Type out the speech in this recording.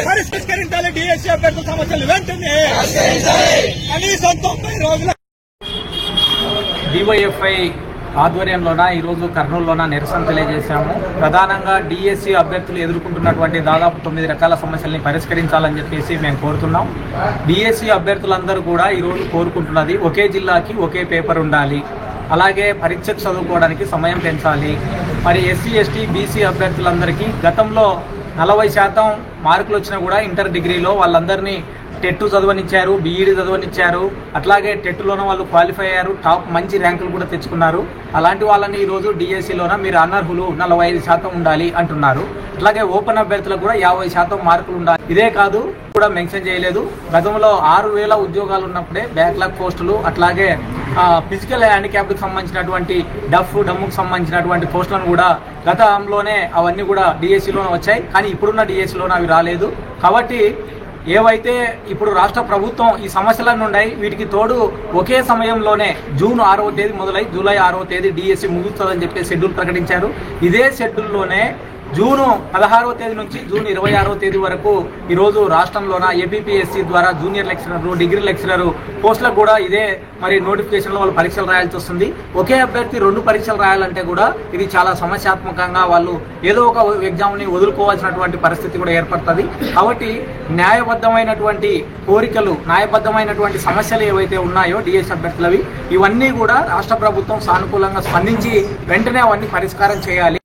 పరిష్కరించాలి డిఎస్సీ అభ్యర్థుల సమస్యలు వెంటనే కనీసం 90 రోజుల డివైఎఫ్ఐ ఆధ్వర్యంలోన ఈరోజు కర్నూలులోన నిరసన తెలియజేశాము. ప్రధానంగా డిఎస్సీ అభ్యర్థులు ఎదుర్కొంటున్నటువంటి దాదాపు 9 రకాల సమస్యల్ని పరిష్కరించాలని చెప్పేసి మేము కోరుతున్నాం. డిఎస్సీ అభ్యర్థులందరూ కూడా ఈరోజు కోరుకుంటున్నది ఒకే జిల్లాకి ఒకే పేపర్ ఉండాలి, అలాగే పరీక్షకు చదువుకోవడానికి సమయం పెంచాలి. మరి ఎస్సీ ఎస్టీ బీసీ అభ్యర్థులందరికీ గతంలో 40% మార్కులు వచ్చినా కూడా ఇంటర్ డిగ్రీలో వాళ్ళందరినీ టెట్ చదవనిచ్చారు, బీఈడీ చదవనిచ్చారు. అట్లాగే టెట్లోన వాళ్ళు క్వాలిఫై అయ్యారు, టాప్ మంచి ర్యాంకులు కూడా తెచ్చుకున్నారు. అలాంటి వాళ్ళని ఈరోజు డిఎస్సీలోన మీరు అనర్హులు 45% ఉండాలి అంటున్నారు. అట్లాగే ఓపెన్ అభ్యర్థులకు కూడా 50% మార్కులు ఉండాలి. ఇదే కాదు కూడా మెన్షన్ చేయలేదు. గతంలో 6000 ఉద్యోగాలు ఉన్నప్పుడే బ్యాక్లాగ్ పోస్టులు, అట్లాగే ఫిజికల్ హ్యాండిక్యాప్కి సంబంధించినటువంటి డమ్ముకు సంబంధించినటువంటి పోస్టులను కూడా గతంలోనే అవన్నీ కూడా డిఎస్సీలోనే వచ్చాయి. కానీ ఇప్పుడున్న డిఎస్సీలోనే అవి రాలేదు. కాబట్టి ఏవైతే ఇప్పుడు రాష్ట్ర ప్రభుత్వం ఈ సమస్యలన్నీ ఉన్నాయి, వీటికి తోడు ఒకే సమయంలోనే జూన్ 6వ తేదీ మొదలై జూలై 6వ తేదీ డిఎస్సీ ముగుస్తుందని చెప్పి షెడ్యూల్ ప్రకటించారు. ఇదే షెడ్యూల్లోనే జూన్ 16వ తేదీ నుంచి జూన్ 26వ తేదీ వరకు ఈరోజు రాష్ట్రంలోన ఏపీపీఎస్సీ ద్వారా జూనియర్ లెక్చరర్, డిగ్రీ లెక్చరర్ పోస్టులకు కూడా ఇదే మరి నోటిఫికేషన్లో వాళ్ళు పరీక్షలు రాయాల్సి వస్తుంది. ఒకే అభ్యర్థి 2 పరీక్షలు రాయాలంటే కూడా ఇది చాలా సమస్యాత్మకంగా వాళ్ళు ఏదో ఒక ఎగ్జామ్ని వదులుకోవాల్సినటువంటి పరిస్థితి కూడా ఏర్పడుతుంది. కాబట్టి న్యాయబద్ధమైనటువంటి కోరికలు, న్యాయబద్ధమైనటువంటి సమస్యలు ఏవైతే ఉన్నాయో డిఎస్సీ అభ్యర్థులవి, ఇవన్నీ కూడా రాష్ట్ర ప్రభుత్వం సానుకూలంగా స్పందించి వెంటనే అవన్నీ పరిష్కారం చేయాలి.